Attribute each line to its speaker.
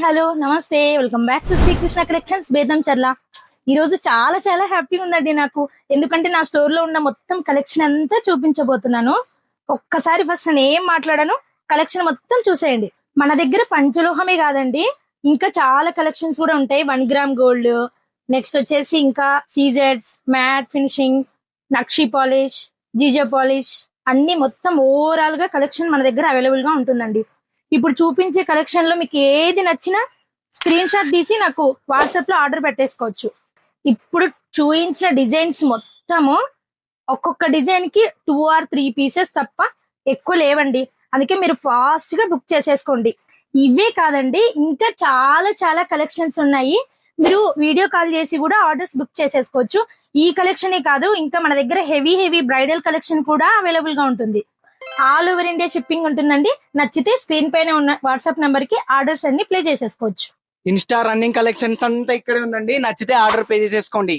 Speaker 1: Hello నమస్తే, welcome back to Srikrishna collections Bedam Charla. ఈ రోజు చాలా చాలా హ్యాపీగా ఉందండి నాకు. ఎందుకంటే నా స్టోర్ లో ఉన్న మొత్తం కలెక్షన్ అంతా చూపించబోతున్నాను. ఒక్కసారి ఫస్ట్ నేను ఏం మాట్లాడాను, కలెక్షన్ మొత్తం చూసేయండి. మన దగ్గర పంచలోహమే కాదండి, ఇంకా చాలా కలెక్షన్స్ కూడా ఉంటాయి. 1 గ్రామ్ గోల్డ్, నెక్స్ట్ వచ్చేసి ఇంకా సీజెడ్స్, మ్యాట్ ఫినిషింగ్, నక్షి పాలిష్, జీజే పాలిష్ అన్ని మొత్తం ఓవరాల్ గా కలెక్షన్ మన దగ్గర అవైలబుల్ గా ఉంటుందండి. ఇప్పుడు చూపించే కలెక్షన్ లో మీకు ఏది నచ్చినా స్క్రీన్ షాట్ తీసి నాకు వాట్సాప్ లో ఆర్డర్ పెట్టేసుకోవచ్చు. ఇప్పుడు చూపించిన డిజైన్స్ మొత్తము ఒక్కొక్క డిజైన్ కి 2 or 3 పీసెస్ తప్ప ఎక్కువ లేవండి. అందుకే మీరు ఫాస్ట్ గా బుక్ చేసేసుకోండి. ఇవే కాదండి, ఇంకా చాలా చాలా కలెక్షన్స్ ఉన్నాయి. మీరు వీడియో కాల్ చేసి కూడా ఆర్డర్స్ బుక్ చేసేసుకోవచ్చు. ఈ కలెక్షనే కాదు, ఇంకా మన దగ్గర హెవీ హెవీ బ్రైడల్ కలెక్షన్ కూడా అవైలబుల్ గా ఉంటుంది. ఆల్ ఓవర్ ఇండియా షిప్పింగ్ ఉంటుందండి. నచ్చితే స్క్రీన్ పైన ఉన్న వాట్సాప్ నంబర్ కి ఆర్డర్స్ అన్ని ప్లే చేసేసుకోవచ్చు.
Speaker 2: ఇన్స్టా రన్నింగ్ కలెక్షన్స్ అంతా ఇక్కడే ఉందండి. నచ్చితే ఆర్డర్ పే చేసేసుకోండి.